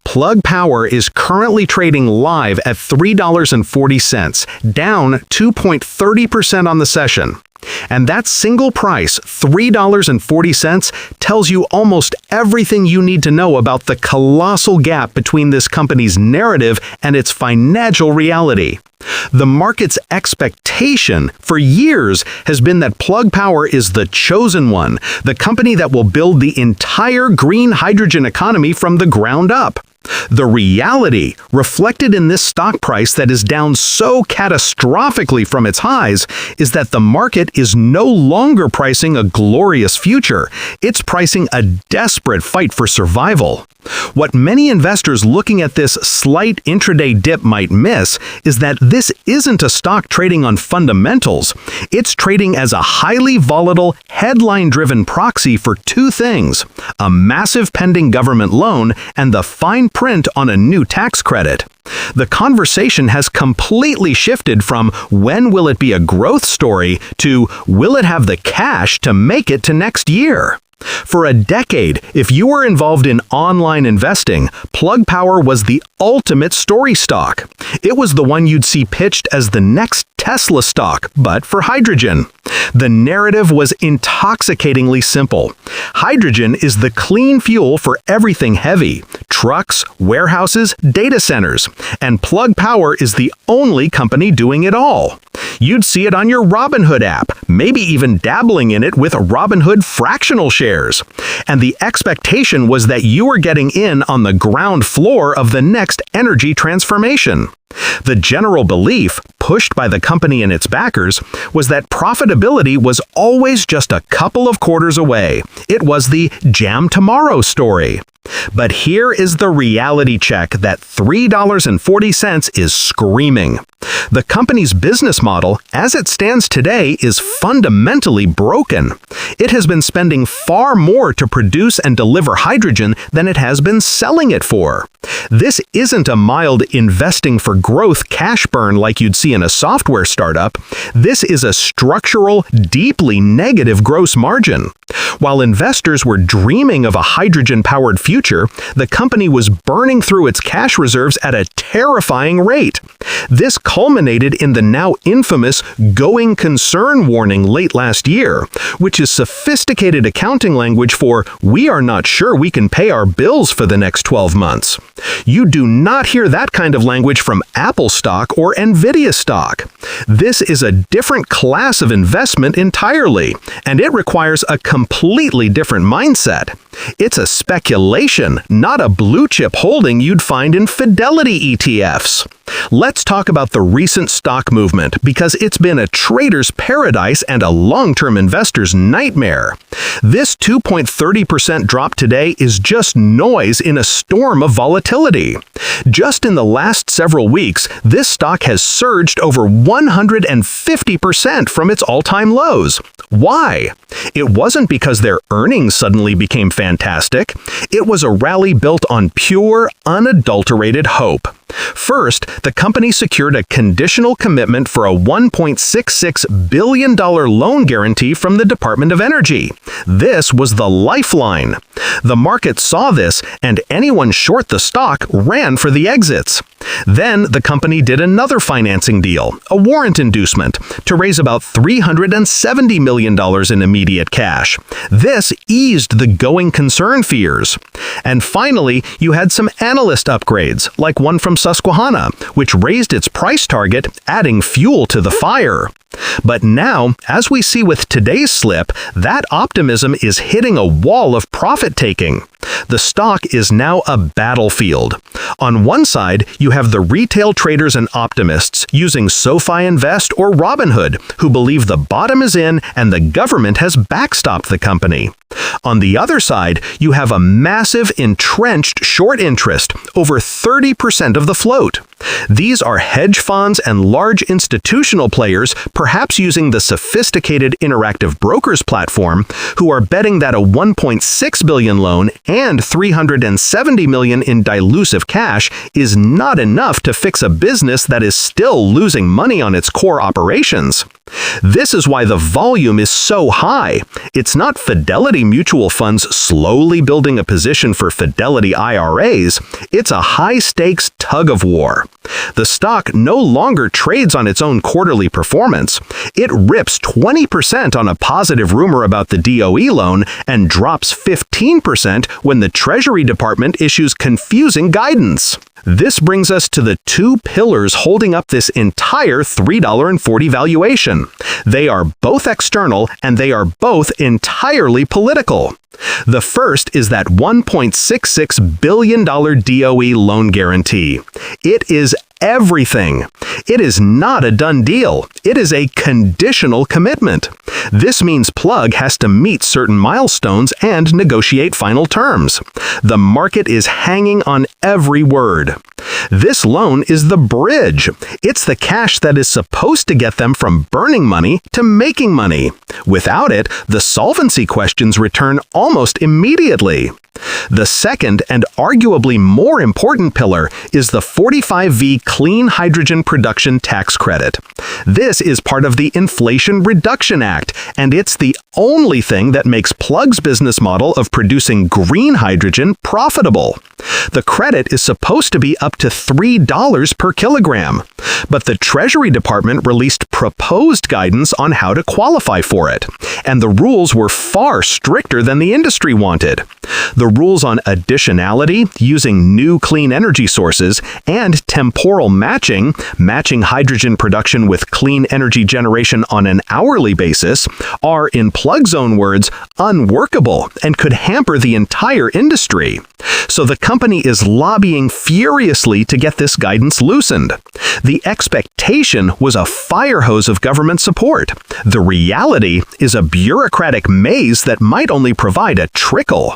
Plug Power is currently trading live at $3.40, down 2.30% on the session. And that single price, $3.40, tells you almost everything you need to know about the colossal gap between this company's narrative and its financial reality. The market's expectation for years has been that Plug Power is the chosen one, the company that will build the entire green hydrogen economy from the ground up. The reality, reflected in this stock price that is down so catastrophically from its highs, is that the market is no longer pricing a glorious future. It's pricing a desperate fight for survival. What many investors looking at this slight intraday dip might miss is that this isn't a stock trading on fundamentals. It's trading as a highly volatile, headline-driven proxy for two things: a massive pending government loan and the fine print on a new tax credit. The conversation has completely shifted from when will it be a growth story to will it have the cash to make it to next year? For a decade, if you were involved in online investing, Plug Power was the ultimate story stock. It was the one you'd see pitched as the next Tesla stock, but for hydrogen. The narrative was intoxicatingly simple. Hydrogen is the clean fuel for everything heavy: trucks, warehouses, data centers. And Plug Power is the only company doing it all. You'd see it on your Robinhood app, maybe even dabbling in it with Robinhood fractional shares. And the expectation was that you were getting in on the ground floor of the next energy transformation. The general belief, pushed by the company and its backers, was that profitability was always just a couple of quarters away. It was the jam tomorrow story. But here is the reality check that $3.40 is screaming. The company's business model, as it stands today, is fundamentally broken. It has been spending far more to produce and deliver hydrogen than it has been selling it for. This isn't a mild investing for growth cash burn like you'd see in a software startup. This is a structural, deeply negative gross margin. While investors were dreaming of a hydrogen-powered future, the company was burning through its cash reserves at a terrifying rate. This culminated in the now infamous going concern warning late last year, which is sophisticated accounting language for "we are not sure we can pay our bills for the next 12 months." You do not hear that kind of language from Apple stock or Nvidia stock. This is a different class of investment entirely, and it requires a completely different mindset. It's a speculation, not a blue-chip holding you'd find in Fidelity ETFs. Let's talk about the recent stock movement, because it's been a trader's paradise and a long-term investor's nightmare. This 2.30% drop today is just noise in a storm of volatility. Just in the last several weeks, this stock has surged over 150% from its all-time lows. Why? It wasn't because their earnings suddenly became fantastic. It was a rally built on pure, unadulterated hope. First, the company secured a conditional commitment for a $1.66 billion loan guarantee from the Department of Energy. This was the lifeline. The market saw this, and anyone short the stock ran for the exits. Then the company did another financing deal, a warrant inducement, to raise about $370 million in immediate cash. This eased the going concern fears. And finally, you had some analyst upgrades, like one from Susquehanna, which raised its price target, adding fuel to the fire. But now, as we see with today's slip, that optimism is hitting a wall of profit-taking. The stock is now a battlefield. On one side, you have the retail traders and optimists using SoFi Invest or Robinhood, who believe the bottom is in and the government has backstopped the company. On the other side, you have a massive entrenched short interest, over 30% of the float. These are hedge funds and large institutional players, perhaps using the sophisticated Interactive Brokers platform, who are betting that a $1.6 billion loan and $370 million in dilutive cash is not enough to fix a business that is still losing money on its core operations. This is why the volume is so high. It's not Fidelity mutual funds slowly building a position for Fidelity IRAs. It's a high-stakes tug-of-war. The stock no longer trades on its own quarterly performance. It rips 20% on a positive rumor about the DOE loan and drops 15% when the Treasury Department issues confusing guidance. This brings us to the two pillars holding up this entire $3.40 valuation. They are both external and they are both entirely political. The first is that $1.66 billion DOE loan guarantee. It is everything. It is not a done deal. It is a conditional commitment. This means Plug has to meet certain milestones and negotiate final terms. The market is hanging on every word. This loan is the bridge. It's the cash that is supposed to get them from burning money to making money. Without it, the solvency questions return almost immediately. The second and arguably more important pillar is the 45V Clean Hydrogen Production Tax Credit. This is part of the Inflation Reduction Act, and it's the only thing that makes Plug's business model of producing green hydrogen profitable. The credit is supposed to be up to $3 per kilogram, but the Treasury Department released proposed guidance on how to qualify for it, and the rules were far stricter than the industry wanted. The rules on additionality, using new clean energy sources, and temporal matching hydrogen production with clean energy generation on an hourly basis, are, in Plug's own words, unworkable and could hamper the entire industry. So the company is lobbying furiously to get this guidance loosened. The expectation was a fire hose of government support. The reality is a bureaucratic maze that might only provide a trickle.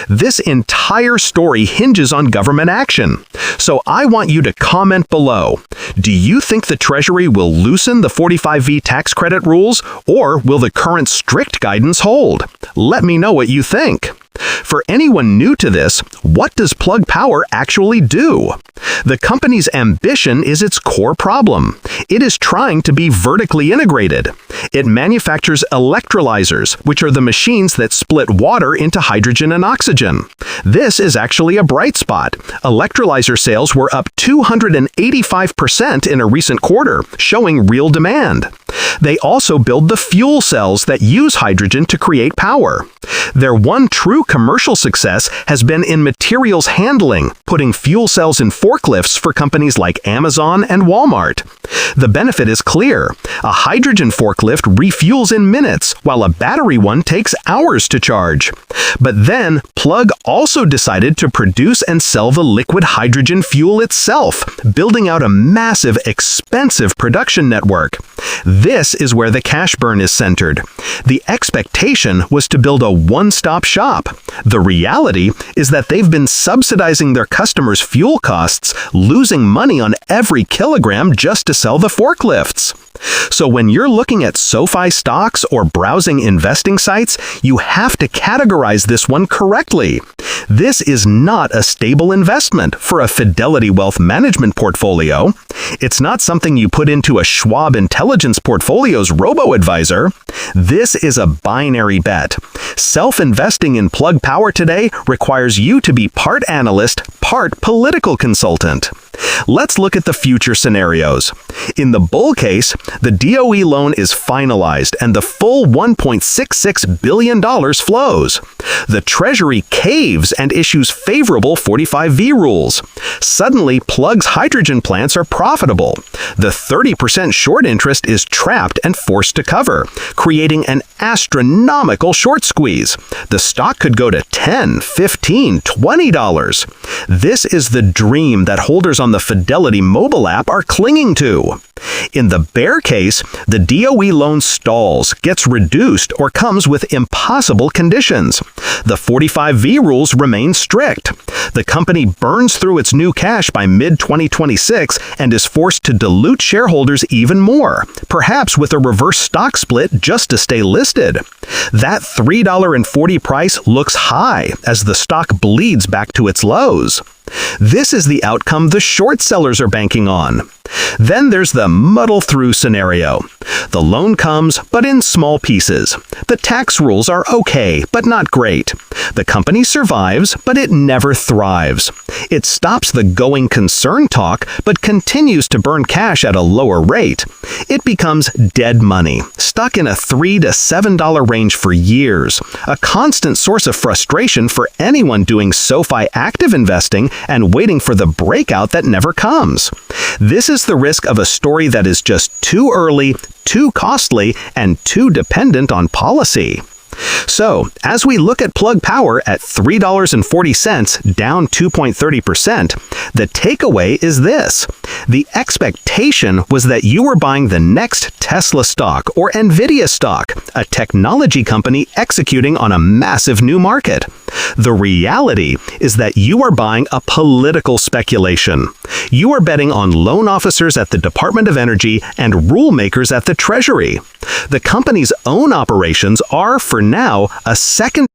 This entire story hinges on government action. So I want you to comment below. Do you think the Treasury will loosen the 45V tax credit rules, or will the current strict guidance hold? Let me know what you think. For anyone new to this, what does Plug Power actually do? The company's ambition is its core problem. It is trying to be vertically integrated. It manufactures electrolyzers, which are the machines that split water into hydrogen and oxygen. This is actually a bright spot. Electrolyzer sales were up 285% in a recent quarter, showing real demand. They also build the fuel cells that use hydrogen to create power. Their one true commercial success has been in materials handling, putting fuel cells in forklifts for companies like Amazon and Walmart. The benefit is clear. A hydrogen forklift refuels in minutes, while a battery one takes hours to charge. But then, Plug also decided to produce and sell the liquid hydrogen fuel itself, building out a massive, expensive production network. This is where the cash burn is centered. The expectation was to build a one-stop shop. The reality is that they've been subsidizing their customers' fuel costs, losing money on every kilogram just to sell the forklifts. So when you're looking at SoFi stocks or browsing investing sites, you have to categorize this one correctly. This is not a stable investment for a Fidelity Wealth Management portfolio. It's not something you put into a Schwab Intelligence Portfolio's robo-advisor. This is a binary bet. Self-investing in Plug Power today requires you to be part analyst, part political consultant. Let's look at the future scenarios. In the bull case, the DOE loan is finalized and the full $1.66 billion flows. The Treasury caves and issues favorable 45V rules. Suddenly, Plug's hydrogen plants are profitable. The 30% short interest is trapped and forced to cover, creating an astronomical short squeeze. The stock could go to $10, $15, $20. This is the dream that holders on the Fidelity mobile app are clinging to. In the bear case, the DOE loan stalls, gets reduced, or comes with impossible conditions. The 45V rules remain strict. The company burns through its new cash by mid-2026 and is forced to dilute shareholders even more, perhaps with a reverse stock split just to stay listed. That $3.40 price looks high as the stock bleeds back to its lows. This is the outcome the short sellers are banking on. Then there's the muddle-through scenario. The loan comes, but in small pieces. The tax rules are okay, but not great. The company survives, but it never thrives. It stops the going concern talk, but continues to burn cash at a lower rate. It becomes dead money, stuck in a $3 to $7 range for years, a constant source of frustration for anyone doing SoFi active investing and waiting for the breakout that never comes. This is the risk of a story that is just too early, too costly, and too dependent on policy. So, as we look at Plug Power at $3.40, down 2.30%, the takeaway is this. The expectation was that you were buying the next Tesla stock or Nvidia stock, a technology company executing on a massive new market. The reality is that you are buying a political speculation. You are betting on loan officers at the Department of Energy and rule makers at the Treasury. The company's own operations are, for now, a second